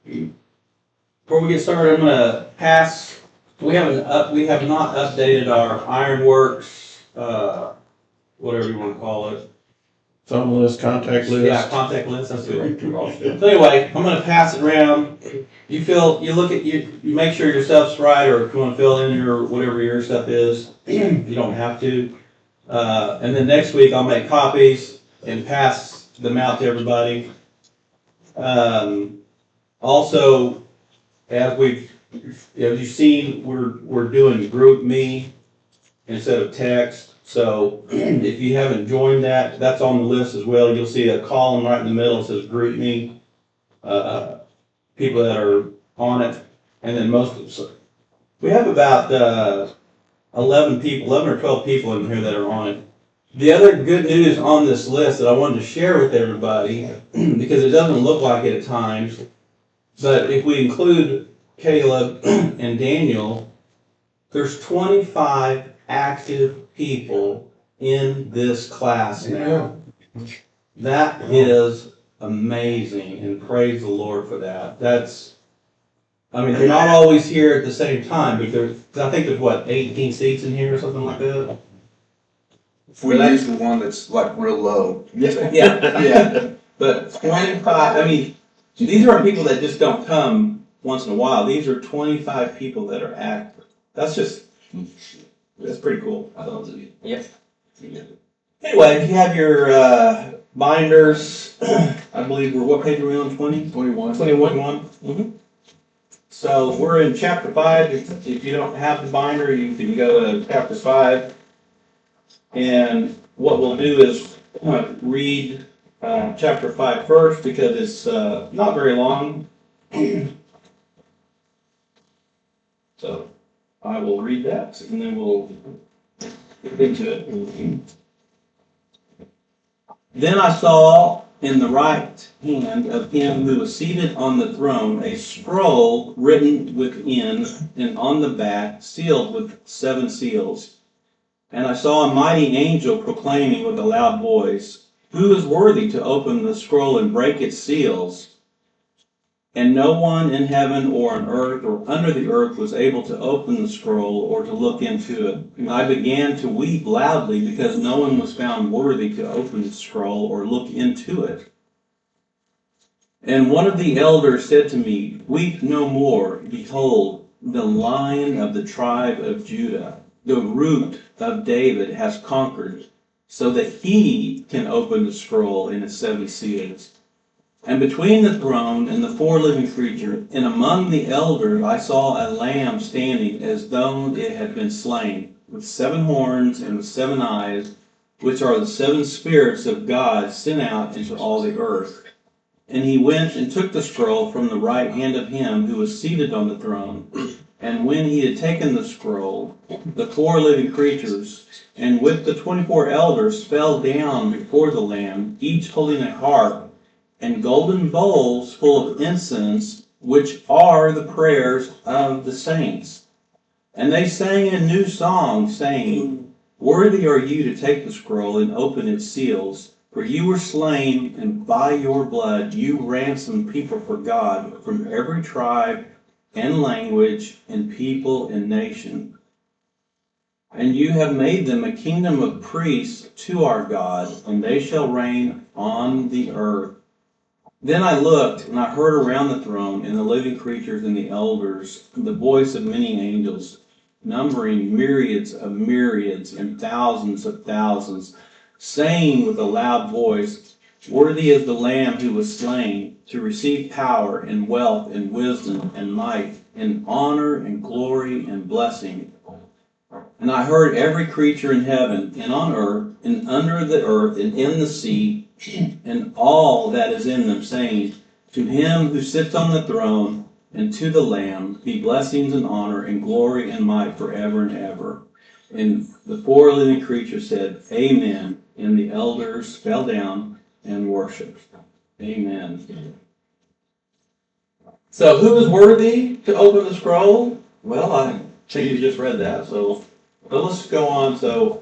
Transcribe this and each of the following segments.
Before we get started, I'm gonna pass. We have not updated our Ironworks, whatever you want to call it. Phone list, contact list. Yeah, contact list. That's good. So anyway, I'm gonna pass it around. You look at you make sure your stuff's right, or if you want to fill in your whatever your stuff is, you don't have to. And then next week I'll make copies and pass them out to everybody. Also, as you've seen, we're doing Group Me instead of text. So if you haven't joined that, that's on the list as well. You'll see a column right in the middle that says Group Me. People that are on it, and then we have about 11 or 12 people in here that are on it. The other good news on this list that I wanted to share with everybody, because it doesn't look like it at times, but if we include Caleb and Daniel, there's 25 active people in this class now. That is amazing, and praise the Lord for that. They're not always here at the same time, but I think there's 18 seats in here or something like that? If we use the one that's like real low. Yeah. But 25, these aren't people that just don't come once in a while. These are 25 people that are active. That's pretty cool. Yep. Anyway, if you have your binders, I believe what page are we on? 20? 21. 21. Mm-hmm. So we're in chapter 5. If you don't have the binder, you can go to chapter 5. And what we'll do is read chapter 5 first, because it's not very long. So I will read that, and then we'll get into it. Then I saw in the right hand of him who was seated on the throne a scroll written within and on the back, sealed with 7 seals. And I saw a mighty angel proclaiming with a loud voice, "Who is worthy to open the scroll and break its seals?" And no one in heaven or on earth or under the earth was able to open the scroll or to look into it. And I began to weep loudly, because no one was found worthy to open the scroll or look into it. And one of the elders said to me, "Weep no more. Behold, the Lion of the tribe of Judah, the Root of David, has conquered, so that he can open the scroll and its 7 seals." And between the throne and the 4 living creatures, and among the elders, I saw a lamb standing as though it had been slain, with 7 horns and with 7 eyes, which are the 7 spirits of God sent out into all the earth. And he went and took the scroll from the right hand of him who was seated on the throne. And when he had taken the scroll, the 4 living creatures, and with the 24 elders, fell down before the Lamb, each holding a harp and golden bowls full of incense, which are the prayers of the saints. And they sang a new song, saying, "Worthy are you to take the scroll and open its seals, for you were slain, and by your blood you ransomed people for God from every tribe and language and people and nation. And you have made them a kingdom of priests to our God, and they shall reign on the earth." Then I looked, and I heard around the throne and the living creatures and the elders the voice of many angels, numbering myriads of myriads and thousands of thousands, saying with a loud voice, "Worthy is the Lamb who was slain to receive power and wealth and wisdom and might and honor and glory and blessing." And I heard every creature in heaven and on earth and under the earth and in the sea and all that is in them, saying, "To him who sits on the throne and to the Lamb be blessings and honor and glory and might forever and ever." And the 4 living creatures said, "Amen." And the elders fell down and worshiped. Amen. So who is worthy to open the scroll? Well, I think you just read that. So let's go on. So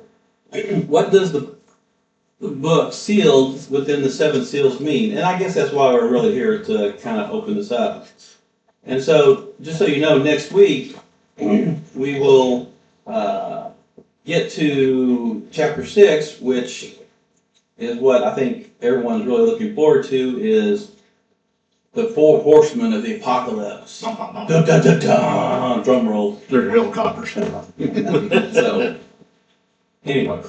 what does the book sealed within the 7 seals mean? And I guess that's why we're really here, to kind of open this up. And so, just so you know, next week, we will, get to chapter 6, which is what I think everyone's really looking forward to, is the four horsemen of the apocalypse. Dun, dun, dun, dun, drum roll. They're helicopters. So, anyway,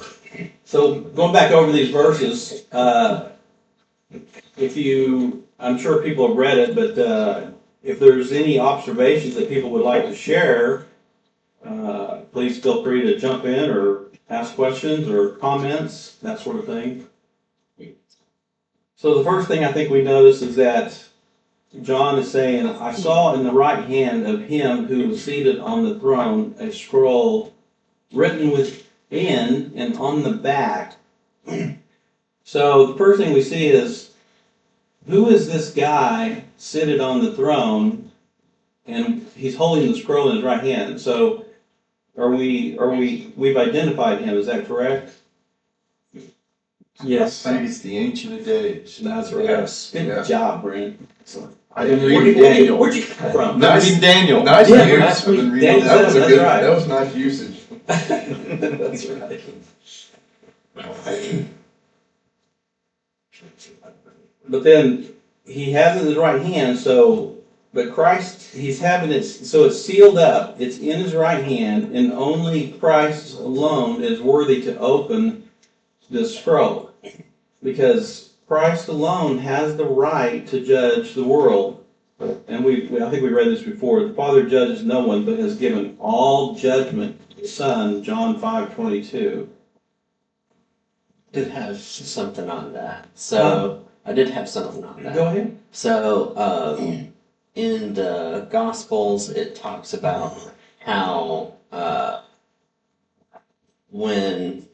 so going back over these verses, I'm sure people have read it, but if there's any observations that people would like to share, please feel free to jump in or ask questions or comments, that sort of thing. So the first thing I think we notice is that John is saying, I saw in the right hand of him who was seated on the throne a scroll written within and on the back. So the first thing we see is, who is this guy seated on the throne, and he's holding the scroll in his right hand? So we've identified him, is that correct? Yes. I think it's the Ancient of Days. That's right. Yes. Good Yeah. job, Brent. I didn't Where'd read you, Daniel. where'd you come from? Nice, Daniel. nice Yeah, use. last week, I've been reading- Daniel That was a said, good, that's right. that was nice usage. That's right. But then he has it in his right hand, but Christ, he's having it, so it's sealed up, it's in his right hand, and only Christ alone is worthy to open this scroll. Because Christ alone has the right to judge the world. And I think we read this before, the Father judges no one, but has given all judgment to the Son, John 5:22. Did have something on that. So I did have something on that. Go ahead. So in the Gospels, it talks about how when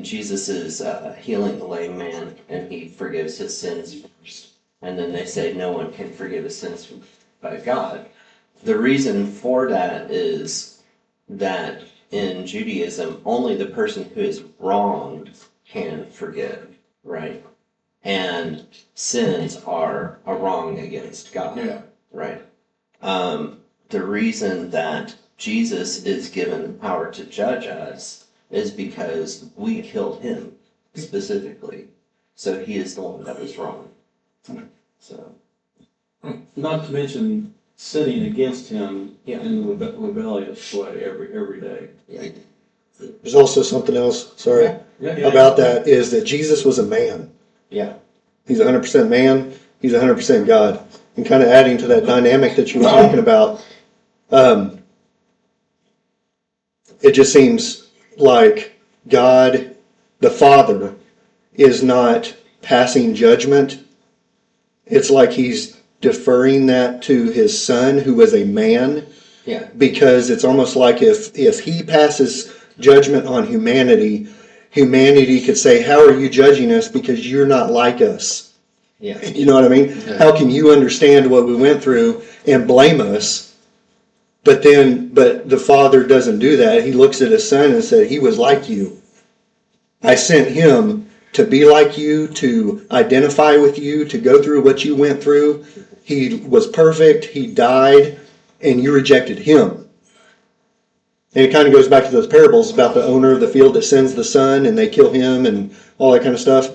Jesus is healing the lame man and he forgives his sins first, and then they say no one can forgive his sins but God. The reason for that is that in Judaism, only the person who is wronged can forgive, right? And sins are a wrong against God, Yeah. right? The reason that Jesus is given the power to judge us is because we killed him specifically. So he is the one that was wrong. So Not to mention sinning against him Yeah. in a rebellious way every day. yeah. There's also something else, sorry, Yeah. about that is that Jesus was a man. Yeah. He's 100% man, he's 100% God. And kind of adding to that dynamic that you were talking about, it just seems like God, the Father, is not passing judgment. It's like he's deferring that to his Son, who was a man, Yeah. because it's almost like if he passes judgment on humanity, humanity could say, how are you judging us because you're not like us? Yeah. You know what I mean? How can you understand what we went through and blame us? But the Father doesn't do that. He looks at his Son and said, he was like you. I sent him to be like you, to identify with you, to go through what you went through. He was perfect. He died, and you rejected him. And it kind of goes back to those parables about the owner of the field that sends the son and they kill him and all that kind of stuff.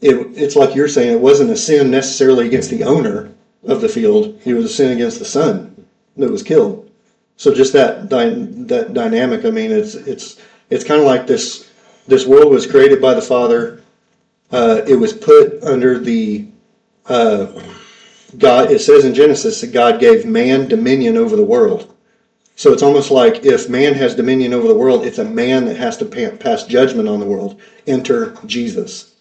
It's like you're saying, it wasn't a sin necessarily against the owner of the field. It was a sin against the son that was killed. So just that dynamic, I mean, it's kind of like this world was created by the Father. It was put under the God. It says in Genesis that God gave man dominion over the world. So it's almost like if man has dominion over the world, it's a man that has to pass judgment on the world. Enter Jesus.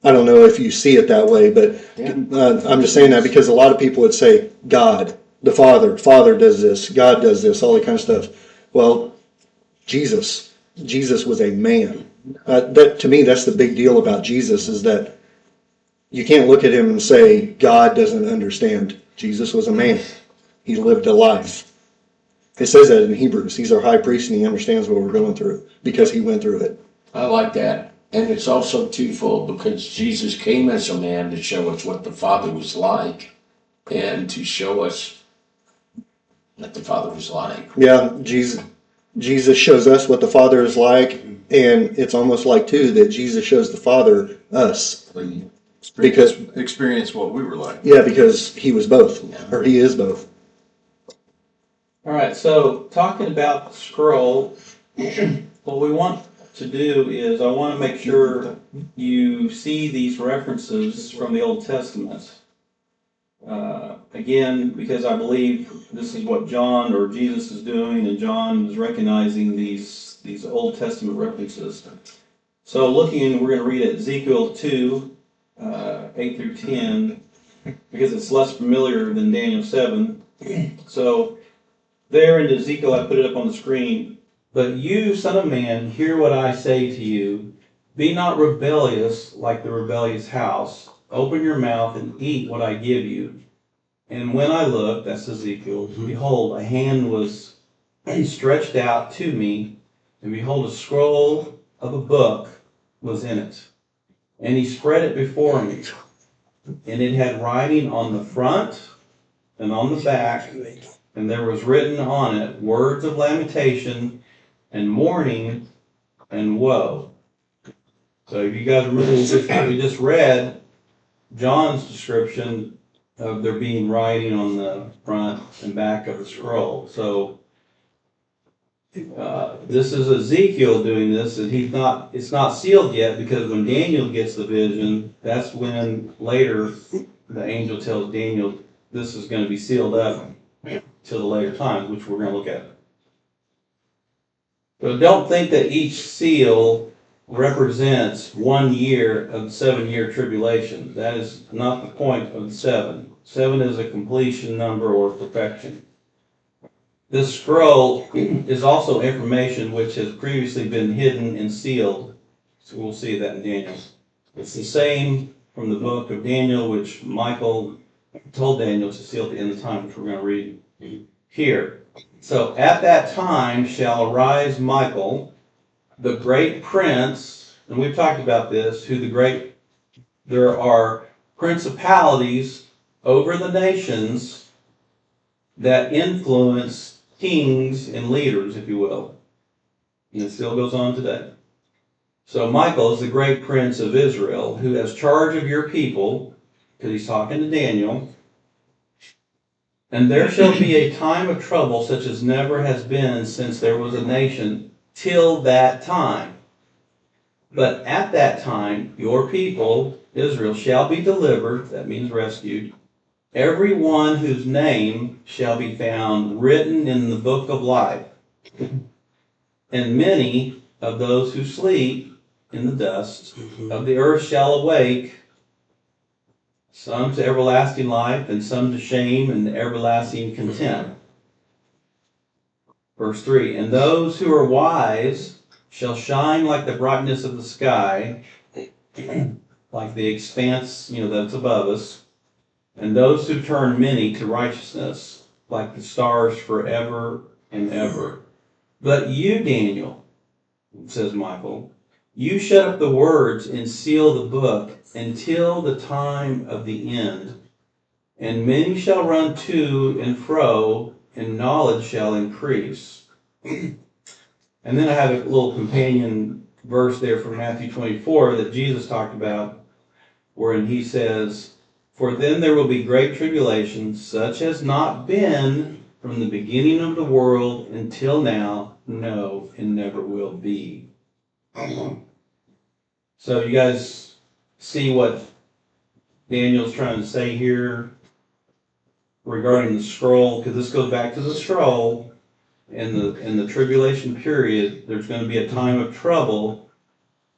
I don't know if you see it that way, but I'm just saying that because a lot of people would say God, the Father does this, God does this, all that kind of stuff. Well, Jesus was a man. That to me, that's the big deal about Jesus, is that you can't look at him and say God doesn't understand. Jesus was a man. He lived a life. It says that in Hebrews. He's our high priest and he understands what we're going through because he went through it. I like that. And it's also twofold because Jesus came as a man to show us what the Father was like. and to show us what the Father was like. Yeah, Jesus shows us what the Father is like, and it's almost like too that Jesus shows the Father us. Because experience what we were like. yeah, because he was both, or he is both. All right, so talking about the scroll, what we want to do is I want to make sure you see these references from the Old Testament. Again, because I believe this is what John or Jesus is doing, and John is recognizing these Old Testament references. So looking, we're going to read at Ezekiel 2, 8 through 10, because it's less familiar than Daniel 7. So there in Ezekiel, I put it up on the screen. But you, son of man, hear what I say to you. Be not rebellious like the rebellious house. Open your mouth and eat what I give you. And when I looked, that's Ezekiel, behold, a hand was stretched out to me, and behold, a scroll of a book was in it. And he spread it before me, and it had writing on the front and on the back, and there was written on it words of lamentation and mourning and woe. So if you guys remember, we just read John's description of there being writing on the front and back of the scroll. So this is Ezekiel doing this, and it's not sealed yet, because when Daniel gets the vision, that's when later the angel tells Daniel this is going to be sealed up till the later times, which we're going to look at. But don't think that each seal represents 1 year of the 7-year tribulation. That is not the point of the 7. 7 is a completion number or perfection. This scroll is also information which has previously been hidden and sealed. So we'll see that in Daniel. It's the same from the book of Daniel, which Michael told Daniel to seal at the end of time, which we're going to read here. So at that time shall arise Michael, the great prince, and we've talked about this, there are principalities over the nations that influence kings and leaders, if you will. And it still goes on today. So Michael is the great prince of Israel, who has charge of your people, because he's talking to Daniel. And there shall be a time of trouble such as never has been since there was a nation till that time. But at that time, your people, Israel, shall be delivered, that means rescued, every one whose name shall be found written in the book of life. And many of those who sleep in the dust of the earth shall awake, some to everlasting life, and some to shame and everlasting contempt. Verse 3, and those who are wise shall shine like the brightness of the sky, like the expanse, that's above us. And those who turn many to righteousness, like the stars forever and ever. But you, Daniel, says Michael, you shut up the words and seal the book until the time of the end. And many shall run to and fro, and knowledge shall increase. And then I have a little companion verse there from Matthew 24 that Jesus talked about, wherein he says, for then there will be great tribulation, such has not been from the beginning of the world until now, no, and never will be. So you guys see what Daniel's trying to say here regarding the scroll, because this goes back to the scroll. In the tribulation period, there's going to be a time of trouble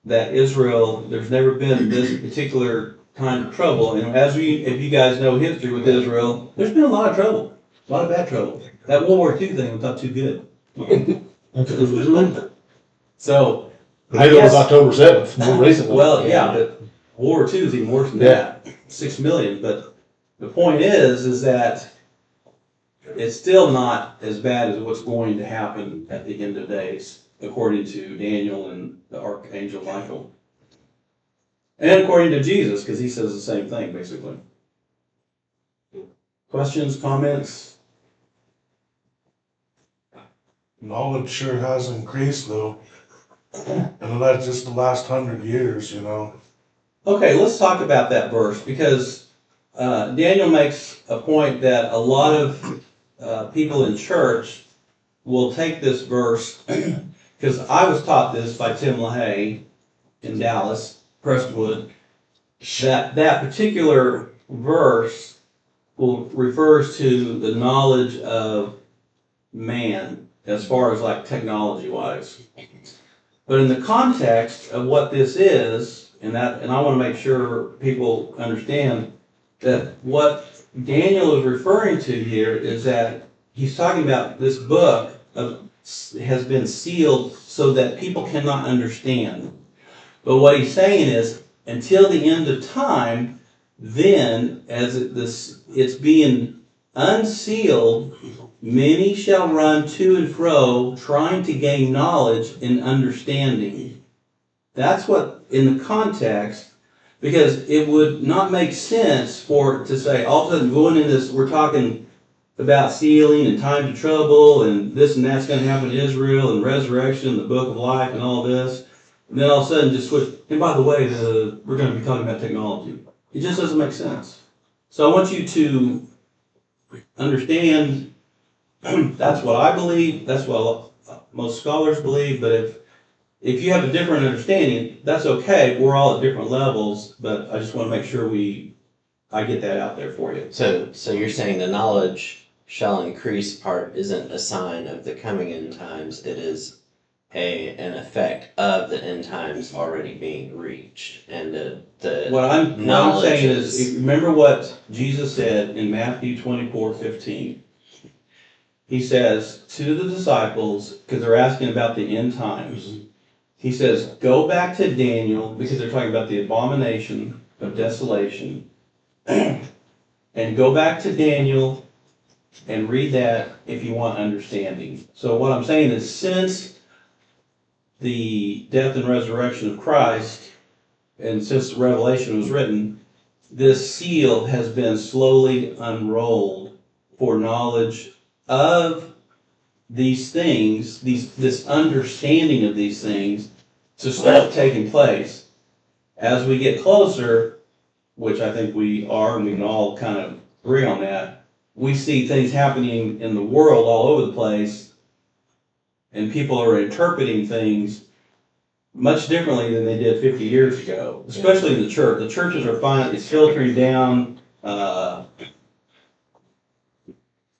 that Israel, there's never been this particular kind of trouble. And if you guys know history with Israel, there's been a lot of trouble, a lot of bad trouble. That World War II thing was not too good. So, I think it was October 7th, more recently. well, yeah, but World War II is even worse than that. 6 million. But the point is that it's still not as bad as what's going to happen at the end of days, according to Daniel and the Archangel Michael. And according to Jesus, because he says the same thing, basically. Questions, comments? Knowledge sure has increased though. And that's just the last 100 years, you know. Okay, let's talk about that verse because Daniel makes a point that a lot of people in church will take this verse because I was taught this by Tim LaHaye in Dallas, Crestwood, that particular verse refers to the knowledge of man as far as like technology wise. But in the context of what this is, and I want to make sure people understand that what Daniel is referring to here is that he's talking about this book has been sealed so that people cannot understand. But what he's saying is, until the end of time, then as it's being unsealed, many shall run to and fro, trying to gain knowledge and understanding. That's what, in the context, because it would not make sense for it to say, all of a sudden going into this, we're talking about sealing and time to trouble and this and that's going to happen to Israel and resurrection, the book of life and all this. And then all of a sudden just switch. And by the way, we're going to be talking about technology. It just doesn't make sense. So I want you to understand that's what I believe. That's what most scholars believe. But if you have a different understanding, that's okay. We're all at different levels. But I just want to make sure I get that out there for you. So you're saying the knowledge shall increase part isn't a sign of the coming end times. It is an effect of the end times already being reached, and What I'm saying is, remember what Jesus said in Matthew 24:15. He says to the disciples, because they're asking about the end times, he says, go back to Daniel, because they're talking about the abomination of desolation, and go back to Daniel and read that if you want understanding. So what I'm saying is, since the death and resurrection of Christ, and since the Revelation was written, this seal has been slowly unrolled for knowledge of these things, this understanding of these things to start taking place. As we get closer, which I think we are, and we can all kind of agree on that, we see things happening in the world all over the place, and people are interpreting things much differently than they did 50 years ago, especially in the church. The churches are finding it's filtering down.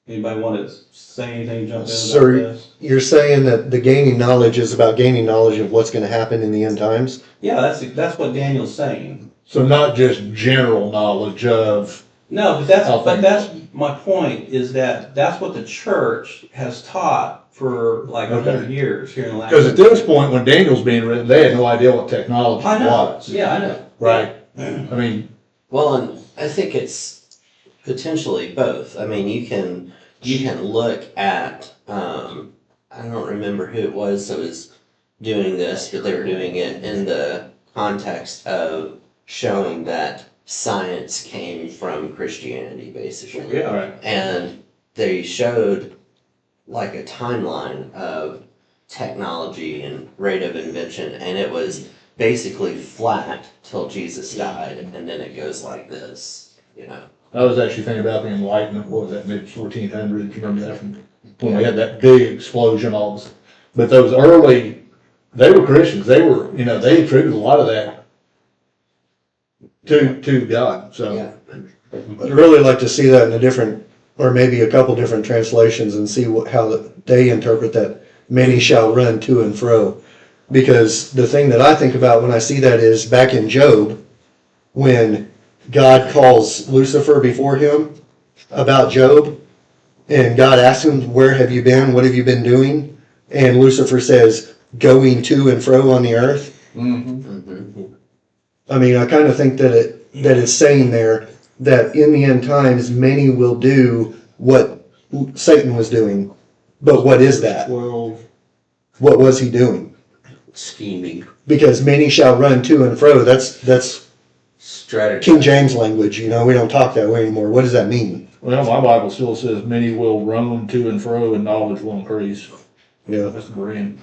Anybody want to say anything, jump in So about this? you're saying that the gaining knowledge is about gaining knowledge of what's going to happen in the end times? Yeah, that's what Daniel's saying. So not just general knowledge of, No, but that's my point, is that that's what the church has taught for like 100 years here in the last. because at this point, when Daniel's being written, they had no idea what technology I know. was. Yeah, I know. Right? I mean, well, and I think it's potentially both. I mean, you can look at I don't remember who it was that was doing this, but they were doing it in the context of showing that science came from Christianity, basically. Yeah. right. And they showed like a timeline of technology and rate of invention, and it was basically flat till Jesus died, and then it goes like this, you know. I was actually thinking about the Enlightenment, what was that, mid 1400s, you remember that from when we had that big explosion, all this. But those early, they were Christians, they were, they attributed a lot of that to God, so. Yeah. I'd really like to see that in a different, or maybe a couple different translations and see how they interpret that. Many shall run to and fro. Because the thing that I think about when I see that is back in Job, when God calls Lucifer before him about Job, and God asks him, where have you been? What have you been doing? And Lucifer says, going to and fro on the earth. Mm-hmm. I mean, I kind of think that it's saying there that in the end times, many will do what Satan was doing. But what is that? Well, What was he doing? Scheming. Because many shall run to and fro. That's Strategy. King James language, we don't talk that way anymore. What does that mean? Well, my Bible still says many will roam to and fro and knowledge will increase. Yeah. That's the brand.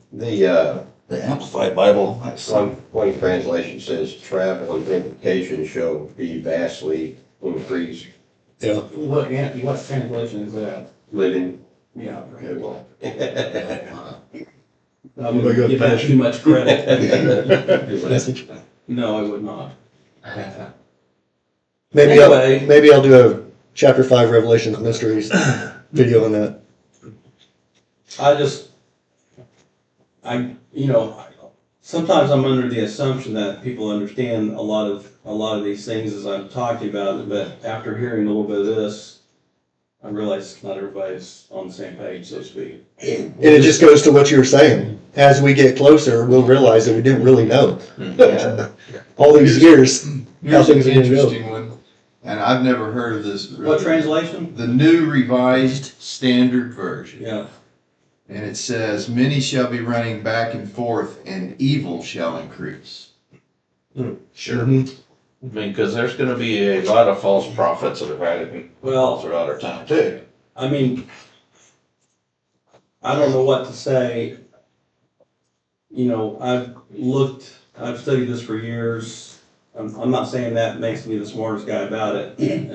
The Amplified Bible. one translation says travel and education shall be vastly increased. What translation is that? Living. Yeah. Okay, well. I wouldn't give that too much credit. No, I would not. Anyway. Maybe I'll do a chapter 5 Revelations Mysteries video on that. Sometimes I'm under the assumption that people understand a lot of these things as I'm talking about it, but after hearing a little bit of this, I realize not everybody's on the same page, so to speak. And it just goes to what you were saying. As we get closer, we'll realize that we didn't really know. All these years. Here's How an things are gonna go. interesting one, and I've never heard of this. What translation? The New Revised Standard Version. Yeah. And it says, many shall be running back and forth, and evil shall increase. Sure. I mean, cause there's gonna be a lot of false prophets that are writing Well, throughout our time too. I mean, I don't know what to say. I've studied this for years. I'm not saying that makes me the smartest guy about it. And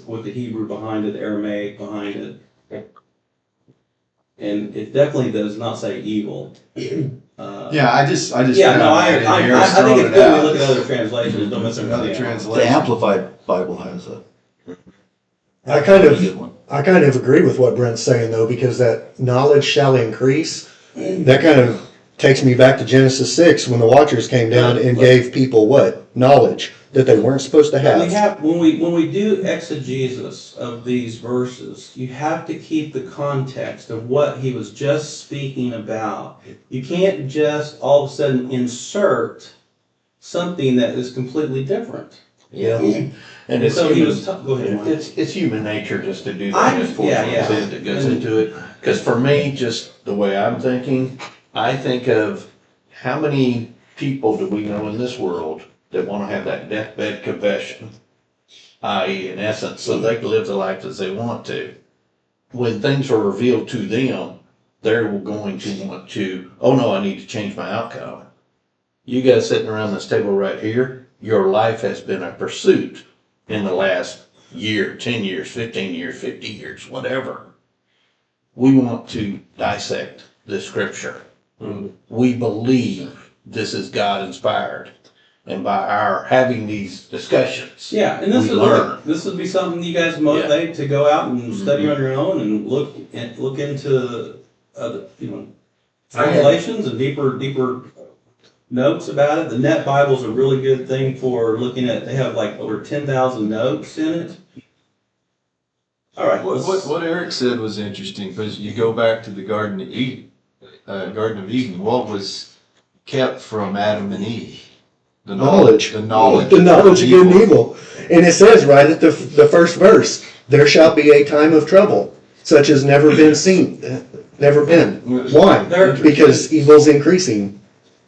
with the Hebrew behind it, the Aramaic behind it. And it definitely does not say evil. Yeah, I just. Yeah, no, I found that in here, think it's throwing good it we out. look at other translations, don't Another misunderstand. The translation. Amplified Bible has a I kind good of, one. agree with what Brent's saying though, because that knowledge shall increase. That kind of takes me back to Genesis 6 when the Watchers came down and gave people what? Knowledge that they weren't supposed to have. When we do exegesis of these verses, you have to keep the context of what he was just speaking about. You can't just all of a sudden insert something that is completely different. Yeah. And it's So he human, was, go ahead, Mike. it's human nature just to do I- that. There's force yeah. that goes into it. Cause for me, just the way I'm thinking, I think of how many people do we know in this world that wanna have that deathbed confession? I.e. in essence, so they can live the life as they want to. When things are revealed to them, they're going to want to, oh no, I need to change my outcome. You guys sitting around this table right here, your life has been a pursuit in the last year, 10 years, 15 years, 50 years, whatever. We want to dissect the scripture. We believe this is God inspired. And by our having these discussions, Yeah, and this we learn. this would be something you guys motivate to go out and study on your own and look into other, translations and deeper notes about it. The Net Bible's a really good thing for looking at. They have like over 10,000 notes in it. All right. What Eric said was interesting, because you go back to the Garden of Eden, what was kept from Adam and Eve? The Knowledge. The knowledge. The knowledge of good and evil. And it says right at the first verse, there shall be a time of trouble, such as never been seen, never been. Why? Because evil's increasing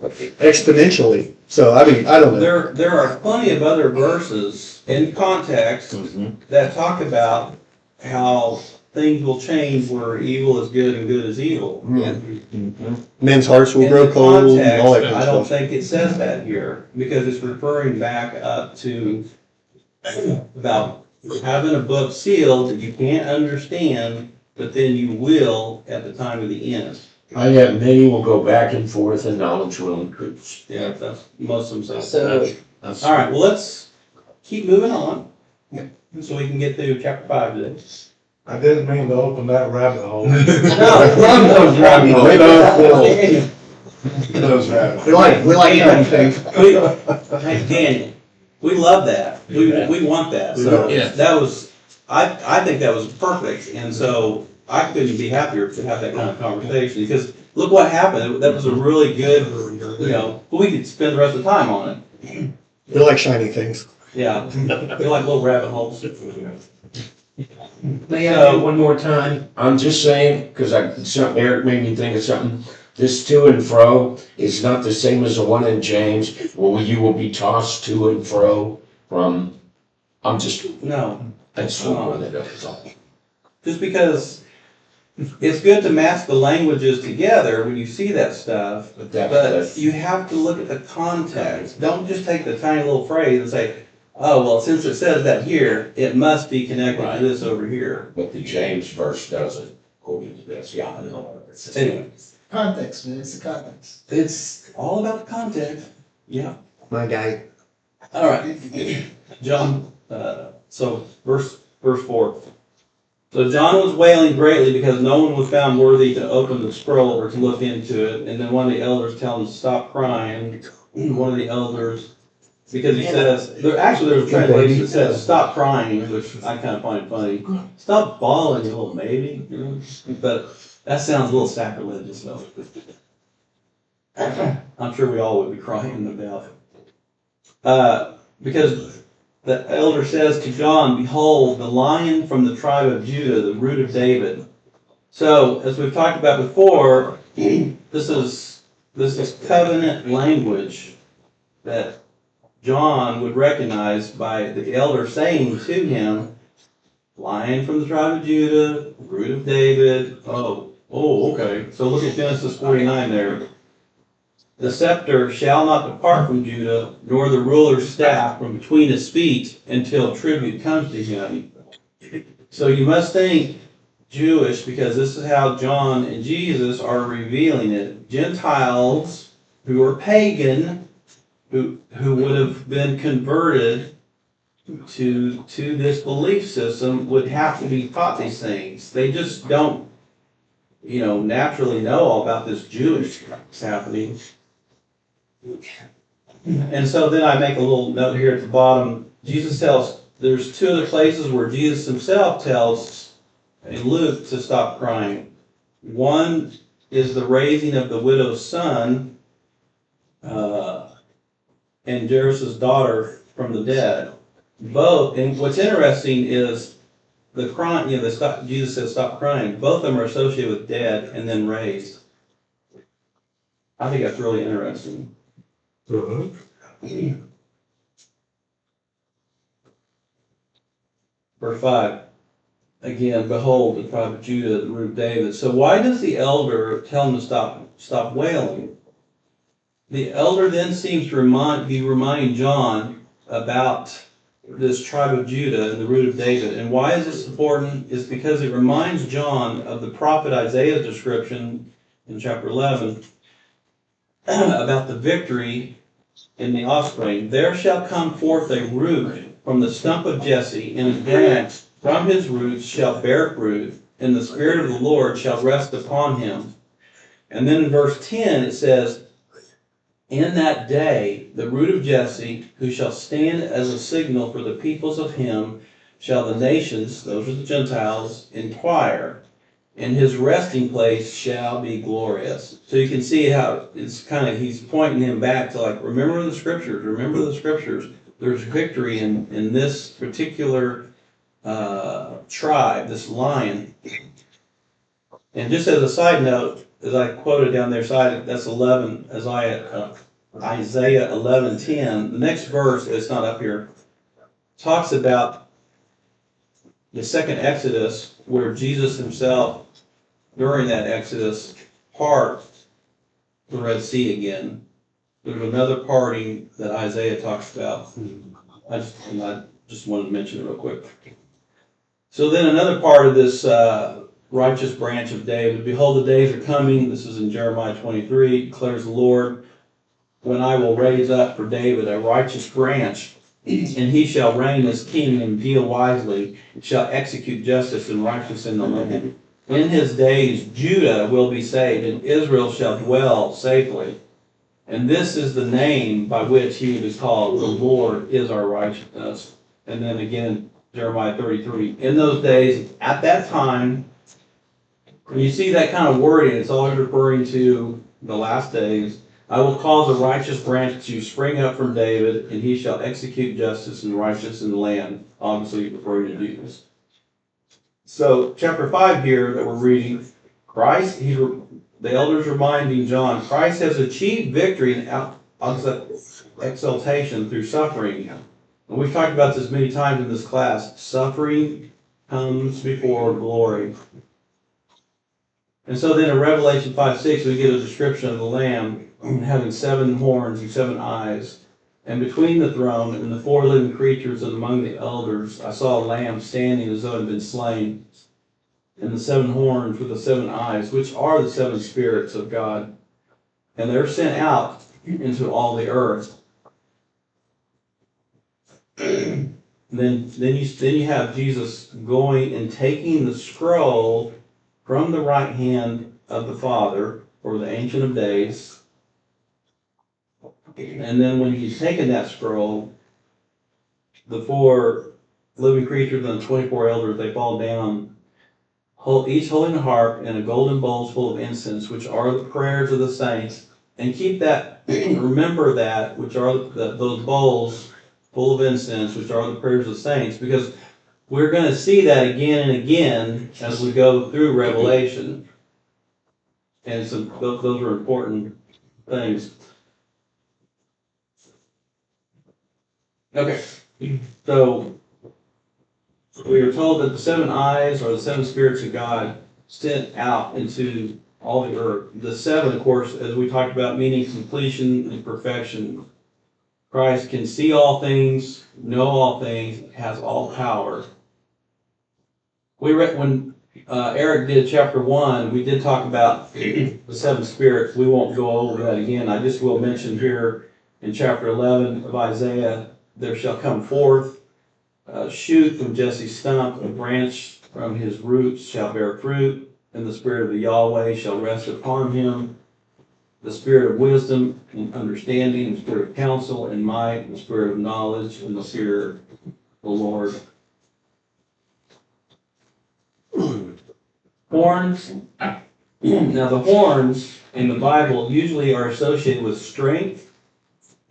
exponentially. So, I mean, I don't know. There are plenty of other verses in context that talk about how things will change where evil is good and good is evil. Men's hearts will In grow the cold and context, all that kind I of don't stuff. think it says that here, because it's referring back up to about having a book sealed that you can't understand, but then you will at the time of the end. Many will go back and forth and knowledge will increase. Yeah, that's, most of them say So- that. All right, well, let's keep moving on, so we can get through chapter 5 today. I didn't mean to open that rabbit hole. No, run those rabbit holes. Those rabbit holes. We like tiny things. Hey, Daniel, we love that. We want that. So Yeah. that was, I think that was perfect. And so I couldn't be happier to have that kind of conversation, because look what happened. That was a really good, we could spend the rest of the time on it. We like shiny things. Yeah, we like little rabbit holes. May I do it one more time? I'm just saying, because Eric made me think of something. This to and fro is not the same as the one in James, where you will be tossed to and fro from, No, I just want to that was all. Just because it's good to match the languages together when you see that stuff, But but you have to look at the context. Don't just take the tiny little phrase and say, oh, well, since it says that here, it must be connected Right. to this over here. But the James verse doesn't, according to this, yeah, I know. Anyway, Context, man, it's the context. it's all about the context. Yeah. My guy. All right. John, so verse 4. So John was wailing greatly because no one was found worthy to open the scroll or to look into it. And then one of the elders tell him to stop crying. One of the elders, because he says, there's a translation that says, stop crying, which I kind of find funny. Stop bawling, you little baby. You know? But that sounds a little sacrilegious, though. I'm sure we all would be crying about it. Because the elder says to John, behold, the lion from the tribe of Judah, the root of David. So, as we've talked about before, this is covenant language that John would recognize by the elder saying to him, lion from the tribe of Judah, root of David. Oh, okay. So look at Genesis 49 there. The scepter shall not depart from Judah, nor the ruler's staff from between his feet until tribute comes to him. So you must think Jewish, because this is how John and Jesus are revealing it. Gentiles who are pagan, who would have been converted to this belief system, would have to be taught these things. They just don't, naturally know all about this Jewish that's happening. And so then I make a little note here at the bottom. There's two other places where Jesus himself tells in Luke to stop crying. One is the raising of the widow's son and Jairus' daughter from the dead. Both, and what's interesting is the crying, Jesus says stop crying. Both of them are associated with dead and then raised. I think that's really interesting. Verse 5, again, behold, the tribe of Judah, the root of David. So why does the elder tell him to stop wailing? The elder then seems to be reminding John about this tribe of Judah and the root of David. And why is this important? Is because it reminds John of the prophet Isaiah's description in chapter 11 about the victory in the offspring. There shall come forth a root from the stump of Jesse, and a branch from his roots shall bear fruit, and the Spirit of the Lord shall rest upon him. And then in verse 10 it says, in that day the root of Jesse, who shall stand as a signal for the peoples of him, shall the nations, those are the Gentiles, inquire, and his resting place shall be glorious. So you can see how he's pointing him back to remember the scriptures. There's victory in this particular tribe, this lion. And just as a side note, as I quoted down there, that's 11, Isaiah 11:10. The next verse, it's not up here, talks about the second Exodus, where Jesus himself, during that Exodus, parts the Red Sea again. There's another parting that Isaiah talks about. I just wanted to mention it real quick. So then another part of this righteous branch of David, behold, the days are coming, this is in Jeremiah 23, declares the Lord, when I will raise up for David a righteous branch, and he shall reign as king and deal wisely, shall execute justice and righteousness in the land. In his days Judah will be saved, and Israel shall dwell safely. And this is the name by which he is called, the Lord is our righteousness. And then again, Jeremiah 33. In those days, at that time, when you see that kind of wording, it's always referring to the last days. I will cause a righteous branch to spring up from David, and he shall execute justice and righteousness in the land. Obviously, referring to Jesus. So, chapter 5 here that we're reading, Christ, the elders reminding John, Christ has achieved victory and exaltation through suffering. And we've talked about this many times in this class. Suffering comes before glory. And so then in Revelation 5:6, we get a description of the Lamb having 7 horns and 7 eyes. And between the throne and the 4 living creatures and among the elders, I saw a lamb standing as though it had been slain. And the 7 horns with the 7 eyes, which are the 7 spirits of God. And they're sent out into all the earth. Then you have Jesus going and taking the scroll from the right hand of the Father, or the Ancient of Days. And then when he's taken that scroll, the 4 living creatures and the 24 elders, they fall down, each holding a harp and a golden bowls full of incense, which are the prayers of the saints. And keep that, remember that, which are those bowls full of incense, which are the prayers of the saints, because we're going to see that again and again as we go through Revelation. And so those are important things. Okay, so we are told that the 7 eyes are the 7 spirits of God sent out into all the earth. The 7, of course, as we talked about, meaning completion and perfection. Christ can see all things, know all things, has all power. We read when Eric did chapter 1, we did talk about the 7 spirits. We won't go over that again. I just will mention here in chapter 11 of Isaiah, there shall come forth a shoot from Jesse's stump, a branch from his roots shall bear fruit, and the spirit of the Yahweh shall rest upon him, the spirit of wisdom and understanding, the spirit of counsel and might, the spirit of knowledge, and the fear of the Lord. Horns. Now the horns in the Bible usually are associated with strength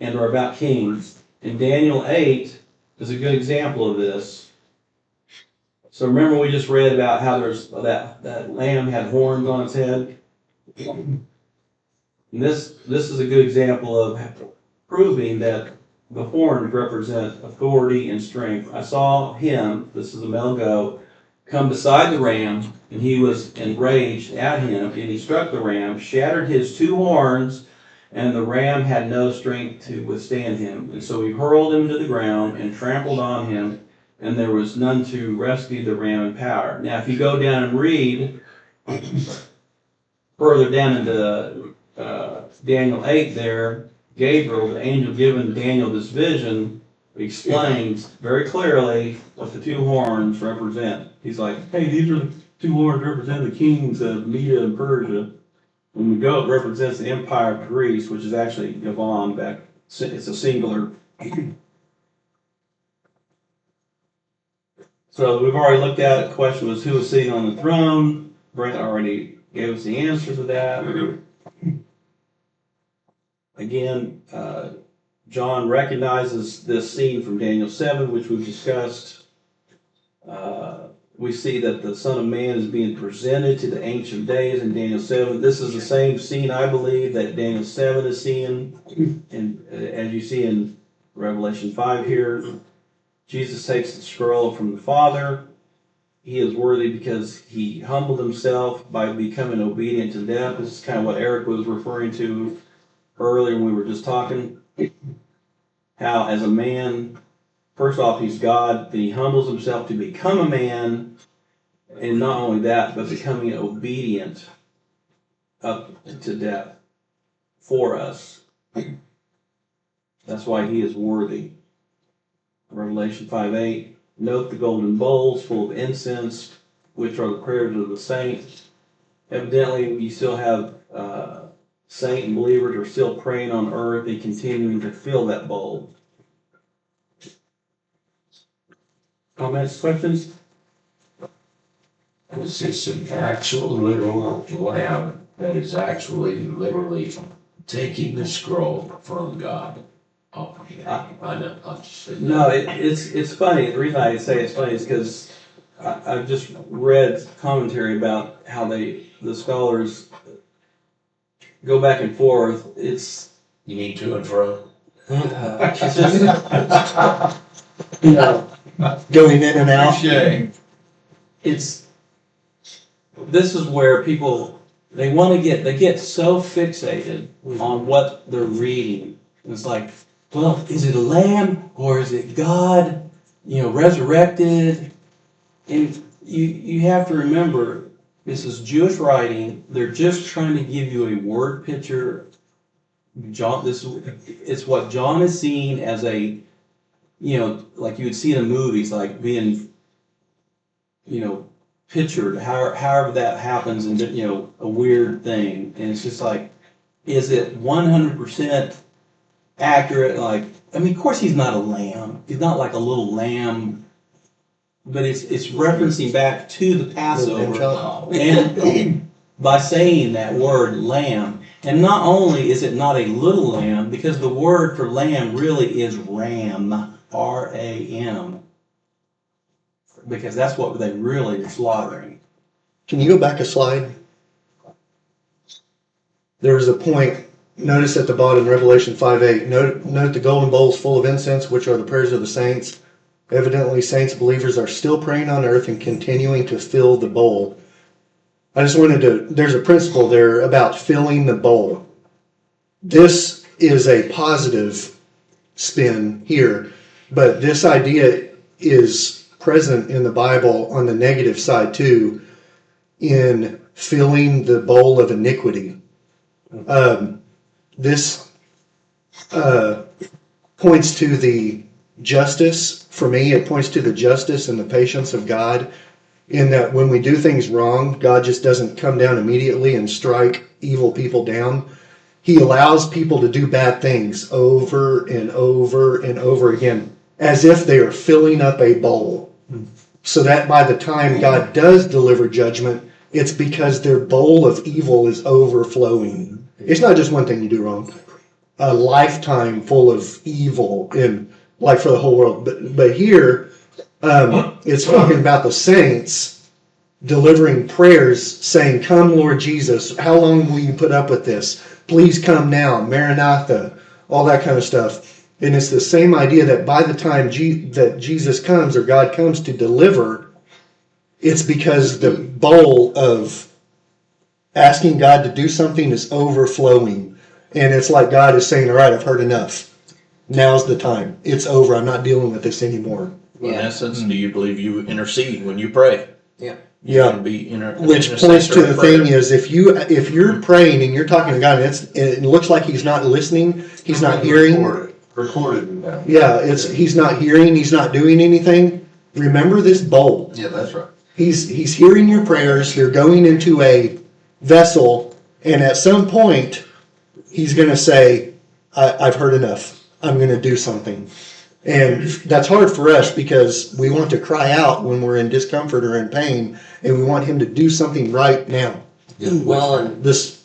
and are about kings. And Daniel 8 is a good example of this. So remember we just read about how there's that lamb had horns on its head. And this is a good example of proving that the horns represent authority and strength. I saw him, this is a male goat, come beside the ram, and he was enraged at him, and he struck the ram, shattered his 2 horns, and the ram had no strength to withstand him. And so he hurled him to the ground and trampled on him, and there was none to rescue the ram in power. Now, if you go down and read further down into Daniel 8 there, Gabriel, the angel giving Daniel this vision, explains very clearly what the 2 horns represent. He's like, hey, these are the 2 horns represent the kings of Media and Persia. And the goat represents the empire of Greece, which is actually Yavon back. It's a singular. So we've already looked at it. The question was who was sitting on the throne. Brent already gave us the answer to that. Again, John recognizes this scene from Daniel 7, which we've discussed. We see that the Son of Man is being presented to the Ancient of Days in Daniel 7. This is the same scene, I believe, that Daniel 7 is seeing, and as you see in Revelation 5 here. Jesus takes the scroll from the Father. He is worthy because he humbled himself by becoming obedient to death. This is kind of what Eric was referring to earlier when we were just talking. How as a man, first off, he's God, then he humbles himself to become a man, and not only that, but becoming obedient up to death for us. That's why he is worthy. Revelation 5:8, note the golden bowls full of incense, which are the prayers of the saints. Evidently, you still have saint and believers are still praying on earth and continuing to fill that bowl. Comments, questions? Was this an actual literal lamb that is actually literally taking the scroll from God? Oh, I know. No, it's funny. The reason I say it's funny is because I've just read commentary about how the scholars go back and forth. You need to and fro. It's just going in and out. This is where people, they get so fixated on what they're reading. It's like, well, is it a lamb or is it God, resurrected? And you have to remember, this is Jewish writing. They're just trying to give you a word picture. It's what John is seeing as a, like you would see in the movies, like being, pictured, however that happens, and a weird thing. And it's just like, is it 100% accurate? Like, of course he's not a lamb. He's not like a little lamb, but it's referencing back to the Passover, and by saying that word lamb. And not only is it not a little lamb, because the word for lamb really is ram, R-A-M, because that's what they really are slaughtering. Can you go back a slide? There was a point, notice at the bottom, Revelation 5:8. Note the golden bowls full of incense, which are the prayers of the saints. Evidently, saints, believers are still praying on earth and continuing to fill the bowl. I just there's a principle there about filling the bowl. This is a positive spin here, but this idea is present in the Bible on the negative side too, in filling the bowl of iniquity. This points to the justice. For me, it points to the justice and the patience of God, in that when we do things wrong, God just doesn't come down immediately and strike evil people down. He allows people to do bad things over and over and over again, as if they are filling up a bowl. So that by the time God does deliver judgment, it's because their bowl of evil is overflowing. It's not just one thing you do wrong. A lifetime full of evil for the whole world. But here, it's talking about the saints delivering prayers saying, "Come, Lord Jesus, how long will you put up with this? Please come now, Maranatha," all that kind of stuff. And it's the same idea that by the time that Jesus comes or God comes to deliver, it's because the bowl of asking God to do something is overflowing. And it's like God is saying, "All right, I've heard enough. Now's the time. It's over. I'm not dealing with this anymore." In essence, do you believe you intercede when you pray? Yeah. Yeah. Which points to the thing is, if you're praying and you're talking to God, and it looks like He's not listening, He's not hearing. Recorded. Yeah, He's not hearing, He's not doing anything. Remember this bowl. Yeah, that's right. He's hearing your prayers. They're going into a vessel, and at some point, He's going to say, "I've heard enough. I'm going to do something." And that's hard for us because we want to cry out when we're in discomfort or in pain, and we want Him to do something right now. Well, and This,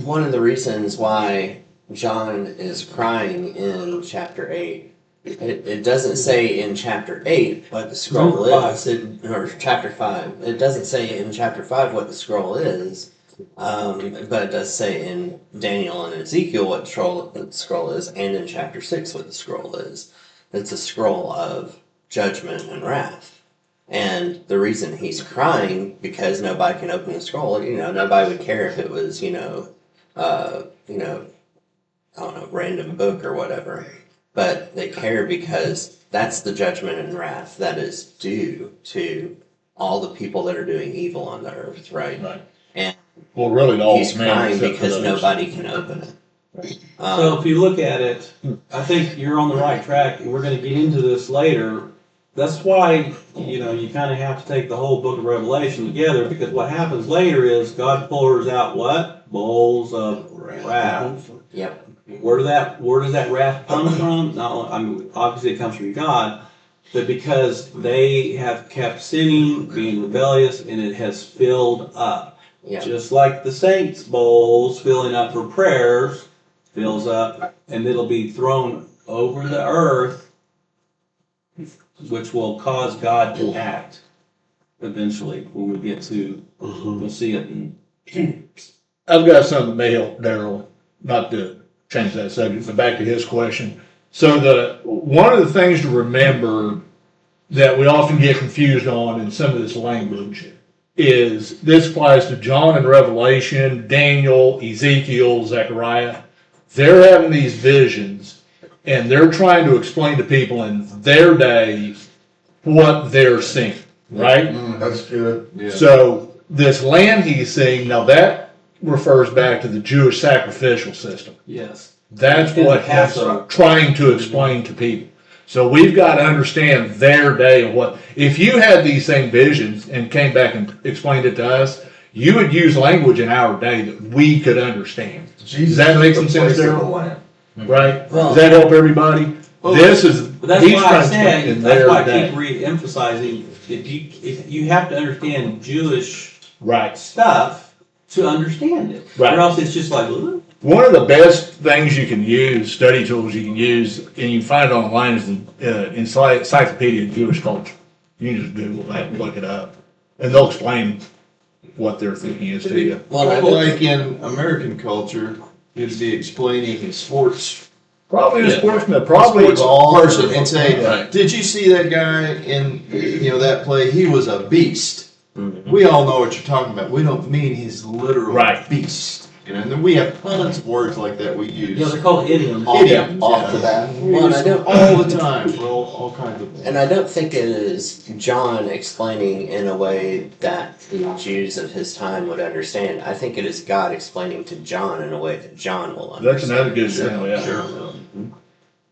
one of the reasons why John is crying in chapter 8, it doesn't say in chapter 8 what the scroll is, or chapter 5. It doesn't say in chapter 5 what the scroll is, but it does say in Daniel and Ezekiel what the scroll is, and in chapter 6 what the scroll is. It's a scroll of judgment and wrath. And the reason he's crying, because nobody can open the scroll, nobody would care if it was, I don't know, random book or whatever. But they care because that's the judgment and wrath that is due to all the people that are doing evil on the earth, right? Right. And Well, really, all he's men crying except for because those. nobody can open it. So if you look at it, I think you're on the right track, and we're going to get into this later. That's why, you kind of have to take the whole book of Revelation together, because what happens later is God pours out what? Bowls of wrath. Yep. Where does that wrath come from? Obviously it comes from God, but because they have kept sinning, being rebellious, and it has filled up. Yep. Just like the saints' bowls filling up for prayers fills up, and it'll be thrown over the earth, which will cause God to act eventually when we get to, we'll see it in. I've got something that may help Daryl, not to change that subject, but back to his question. So one of the things to remember that we often get confused on in some of this language is this applies to John in Revelation, Daniel, Ezekiel, Zechariah. They're having these visions and they're trying to explain to people in their day what they're seeing, right? That's good. Yeah. So this land he's seeing, now that refers back to the Jewish sacrificial system. Yes. That's In the what he's Passover. trying to explain to people. So we've got to understand their day of what, if you had these same visions and came back and explained it to us, you would use language in our day that we could understand. Does that make some sense, Daryl? Right? Does that help everybody? Well, This is, But that's he's why I trying to explain said, in that's their why I day. keep re-emphasizing, if you have to understand Jewish Right. stuff to understand it. Right. Or else it's just like, "Ugh." One of the best things you can use, study tools you can use, and you can find it online, is the Encyclopedia of Jewish Culture. You can just Google that and look it up, and they'll explain what their thinking is to you. Like in American culture, it'd be explaining sports. Probably a Yeah. sportsman, probably. Sports person and say, Right. did you see that guy in, that play? He was a beast. Mhm. We all know what you're talking about. We don't mean he's literal Right. beast. And then we have tons of words like that we use. You know, they're called idioms. Idioms, Off yeah. the bat. We Well, and use I don't, all the time for all kinds of. and I don't think it is John explaining in a way that the Jews of his time would understand. I think it is God explaining to John in a way that John will understand. That's another good example, yeah. Sure.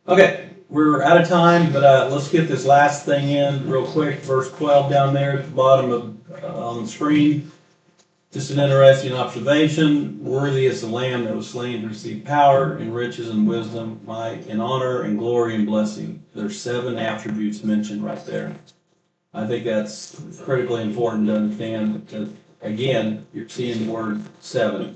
Okay, we're out of time, but let's get this last thing in real quick. Verse 12 down there at the bottom of on the screen. Just an interesting observation. Worthy is the Lamb that was slain to receive power and riches and wisdom, might and honor and glory and blessing. There's 7 attributes mentioned right there. I think that's critically important to understand because, again, you're seeing the word 7.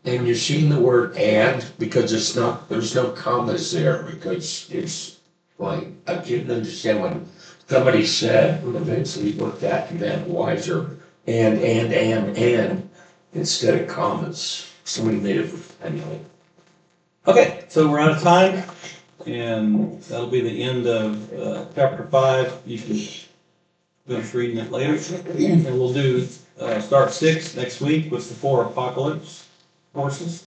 And you're seeing the word "and" because there's no commas there because it's like, I couldn't understand when somebody said, eventually looked at and then wiser, and, instead of commas. Somebody made it, anyway. Okay, so we're out of time, and that'll be the end of chapter 5. You can finish reading it later, and we'll do start 6 next week with the 4 apocalypse courses.